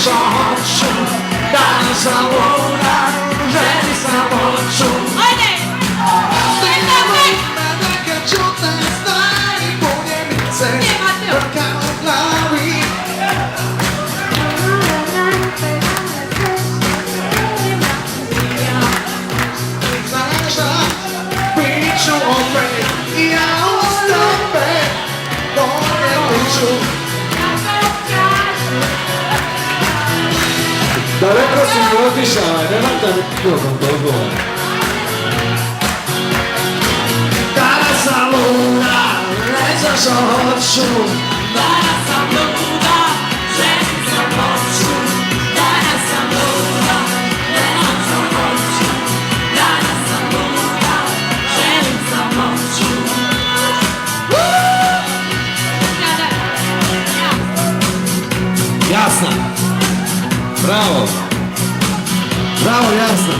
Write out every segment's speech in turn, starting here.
što hoću, da zaluram, želim samoću. Neka čutne stvari, punjenice, brka u glavi. Znaš šta, priču opet, ja uz tebe, ponijeliću. Daleko si mi otišao, nemate nikog odgovora. Danas sam luda, ne znam što hoću. Danas sam luda, želim samoću. Danas sam luda, ne znam što hoću. Danas sam luda, želim samoću. Jasna. Bravo. Bravo, Jasna.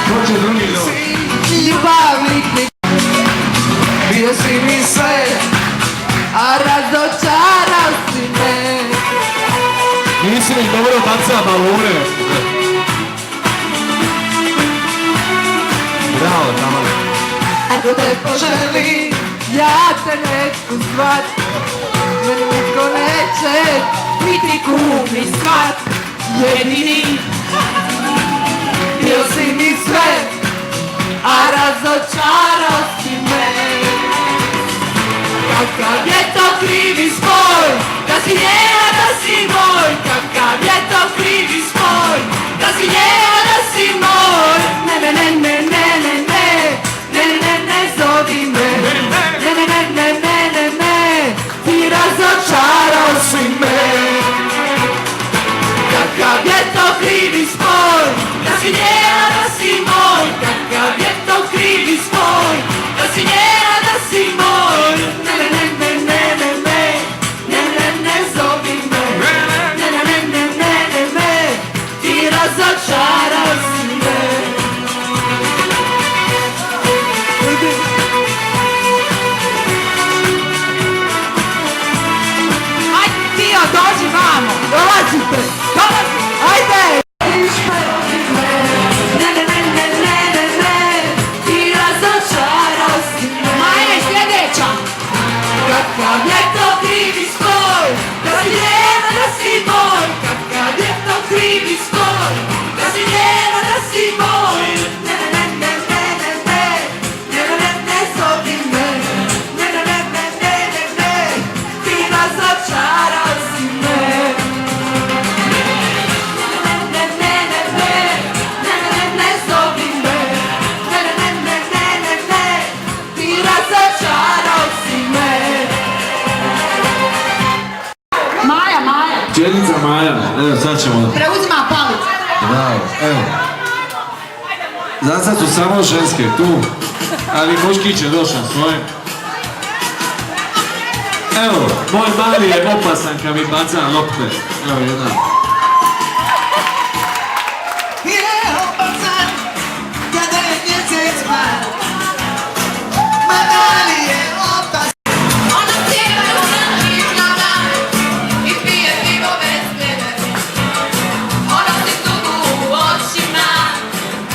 Ko će drugi doći? Ljubavnik, bio si mi sve, a razočarao si me. Nisi mi dobro baca balone. Bravo, Tamara. Ako te poželim, ja te neću zvat. Meni niko neće biti kum i svat. Jedini, bio si mi sve, a razočarao si me. Kakav je to krivi spoj, da si njena, da si moj. Kakav je to krivi spoj, da si njena, da si moj. Ne, ne, ne, ne, ne, ne, ne, ne, ne, ne, zovi me. Ne, ne, ne, ne, ne, ne, ne, ti razočarao si me. Kakav je to krivi spoj, da si njena, da si moj. Kakav je to krivi spoj, da si njena, da si moj. Ne, ne, ne, ne, ne, ne, ne, ne, ne, ne, zovi me. Ne, ne, ne, ne, ne, ne, ne, ti razočarao si me. Ajde, Tio, dođi vamo. Dolazite, dolazite, ajde. Ne, ne, ne, ne, ne, ne, ne, ti razočarao si me. Maja, sljedeća. Kakav je to krivi spoj, da si njena, da si moj. Kakav je to krivi spoj, da si njena, da si moj. Ne, ne, ne, ne, ne, ne, ne, ne, ne, ne, zovi me. Ne, ne, ne, ne, ne, ne, ne, ti razočarao si me. Ne, ne, ne, ne, ne, ne, ne, ne, ne, zovi me. Ne, ne, ne, ne, ne, ne, ne, ti razočarao si me. Maja, Maja. Čelnica Maja, evo sad ćemo. Preuzima palicu. Bravo, evo. Za sad su samo ženske tu, ali muški će došao svoj. Evo, moj mali je opasan kad mi baca lopte. Evo jedan. Je opasan kada je mjesec mal. Ma mali je opasan. Ona cijela ružna i glava i pije pivo bez mene. Ona si tugu u očima,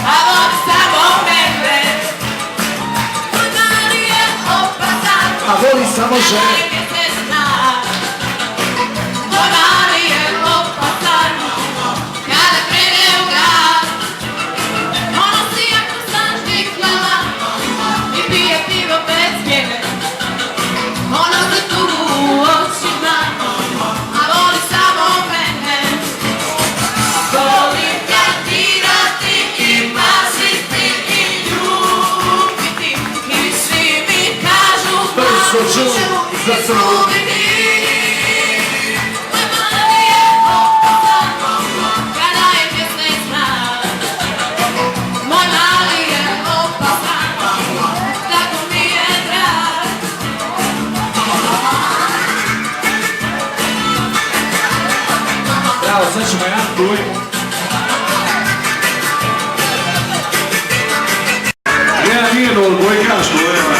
a voli samo mene. Mali je opasan, A voli samo žene. mjesec zna. Mali je opasan, kada krene u grad. Ona si jako snažnih glava i pije pivo bez mene. Ona se tugu u očima, a voli samo mene. Volim ga dirati i maziti i ljubiti. I svi mi kažu Brzo ću za izgubiti. Moj mali je opasan, kada je mjesec znak. Moj mali je opasan, tako mi je drag. Bravo, sad ćemo jedan tuj. Jedan nije do odbojkašku, evo.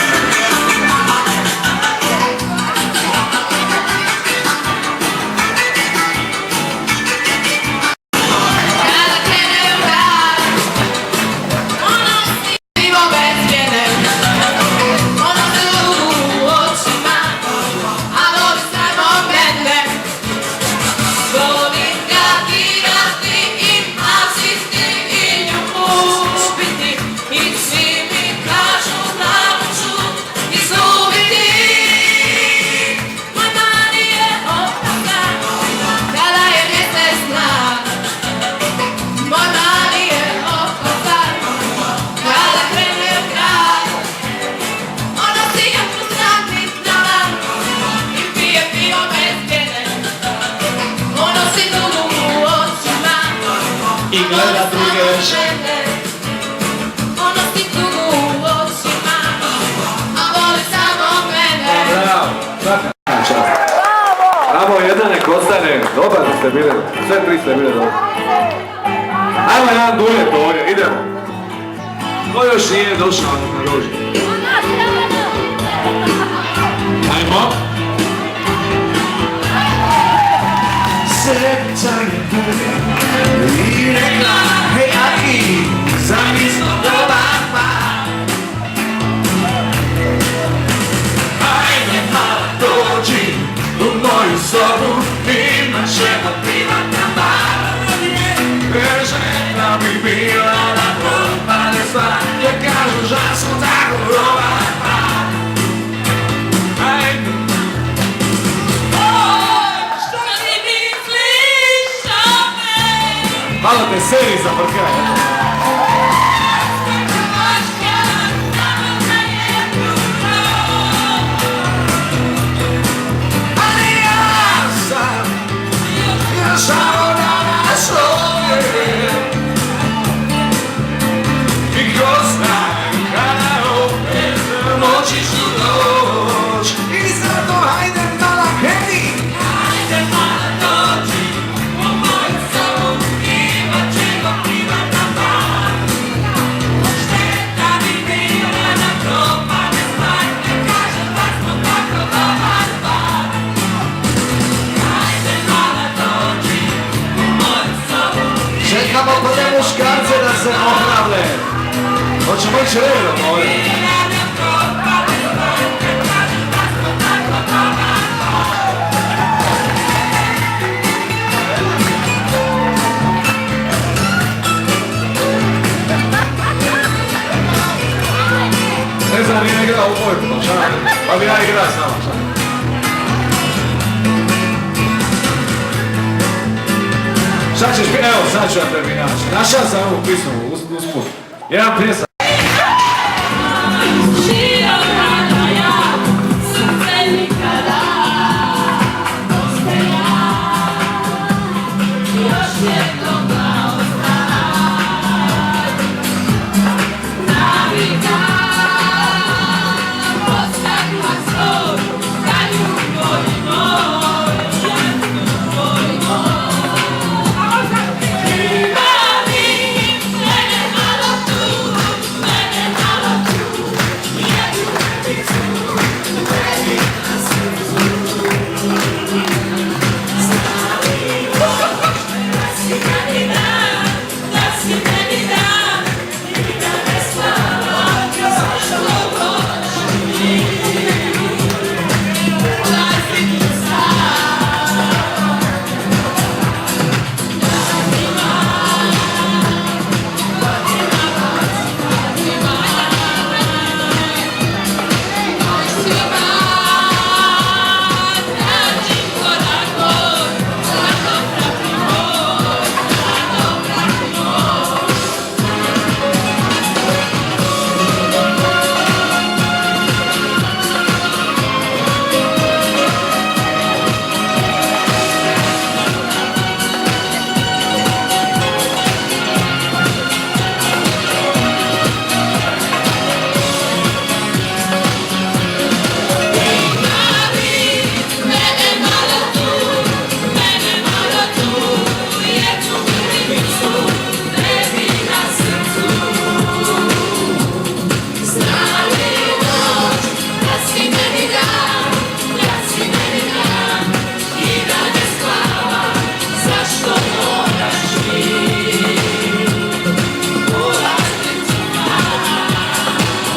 ste bile, sve tri ste bile dobro. Ajmo jedan duet ovdje, idemo. Ko još nije došao na roži? Ajmo. Sreća je bude i rekla, hej Aki, za mi smo dobar par. Ajde malo dođi u moju sobu, imat ćemo privatna bar. Žena bi bila na propade stvar, jer kažu žal smo tako dobar par. Ajde. Malo te seri za prkaj. Ali ja sam još samo danas ovdje. I ko zna kada opet moći ću doć. I zato hajde mala hej. Hajde mala dođi u moju sobu. Čekamo prve muškarce da se ohrabne. Hoćemo ići redom ovdje. Ne znam, nije igrao u mojku, pa bi ja igrao samo. Sad ćeš, evo, sad ću ja tebi naći. Našao sam ovu pismu, usput. Jedan pjesak.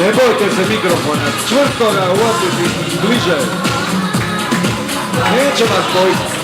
Ne bojte se mikrofona, čvrsto ga uvoditi bliže. Neće vas bojiti.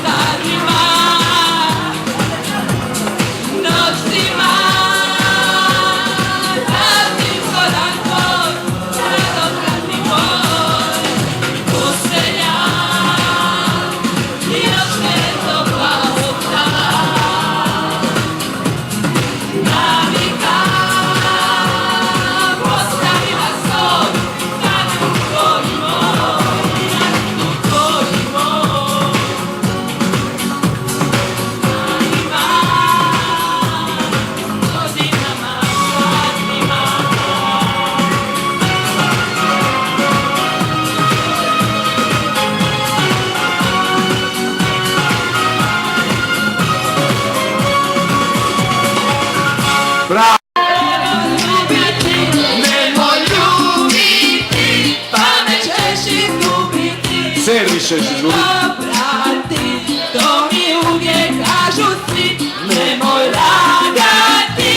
Serviše se izgubiti. Oprati, to mi uvijek kažu svi, nemoj lagati,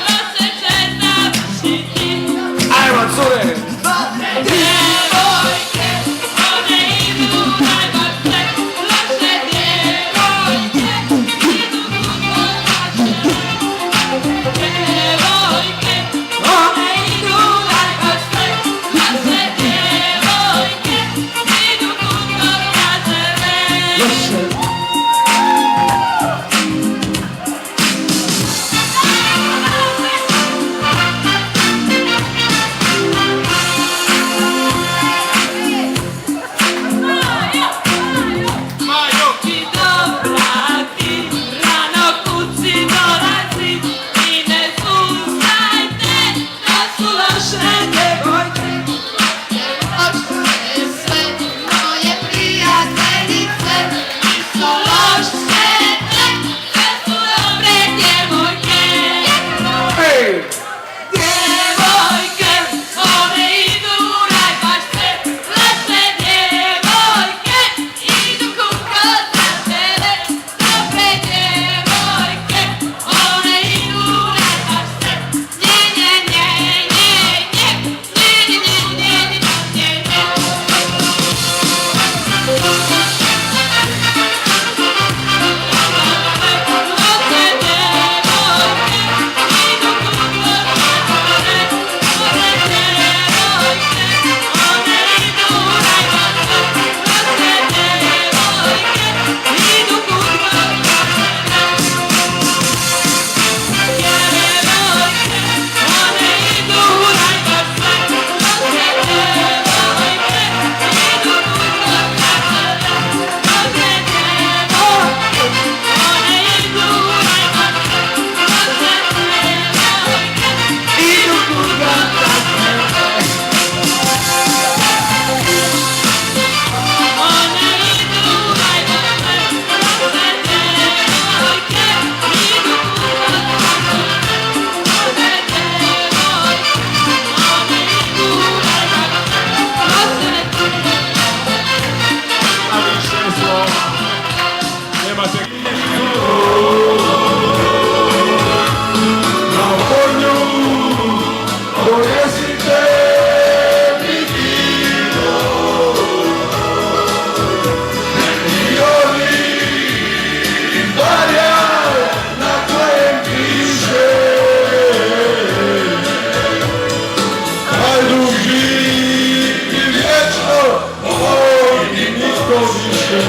loše će završiti. Ajmo, cure! Djevojke, one idu najbrže, loše djevojke, idu kuko naše. Djevojke, one idu najbrže, loše djevojke, idu kuko naše. Loše! Ti dobrati, rano kući dolazi i ne slušajte, to su loše djevojke. Loše sve moje prijateljice, nisu loše, sve su dobre djevojke. Ej! Djevojke, one idu najbrže, loše djevojke, idu kuko za tebe. Dobre djevojke, one idu najbrže, nje, nje, nje, nje, nje, nje, nje, nje, nje, nje, nje. Loše djevojke, idu kuko za tebe. Dobre djevojke, one idu najbrže, loše djevojke, idu kuko za tebe. Djevojke, one idu najbrže, loše djevojke, idu kuko za tebe. Dobre djevojke, one idu najbrže, loše djevojke, idu kuko za A više slova. Nemate... Na polju donesite mi vino. I ovim barja na kojem piše Hajduk živ i vječno, oj i nitko više.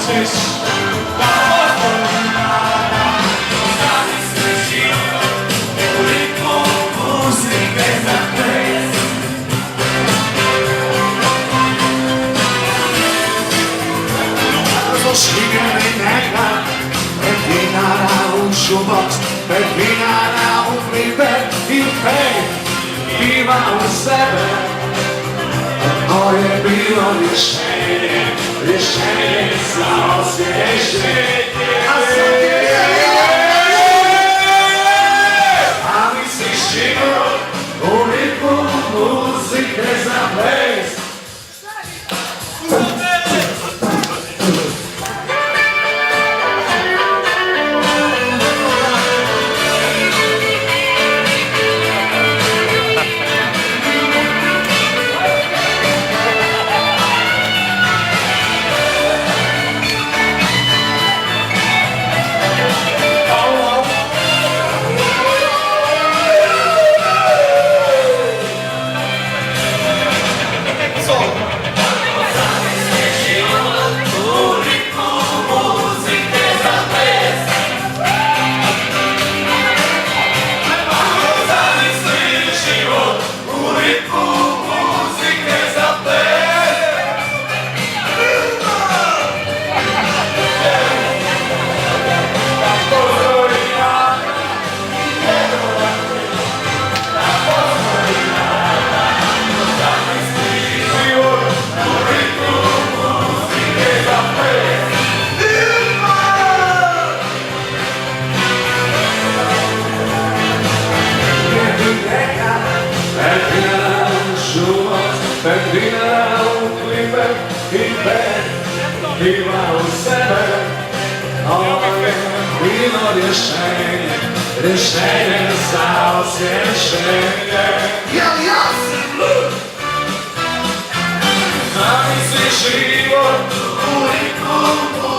Ćeš da postoji u sebe. To je bilo rješenje, rješenje za osvježenje. A misliš život u ritmu muzike za ples. Perdina u klipe i ima u sebe. Ovo je bilo rješenje, rješenje za osvježenje. Jel ja sam lud? Zamisli život u ritmu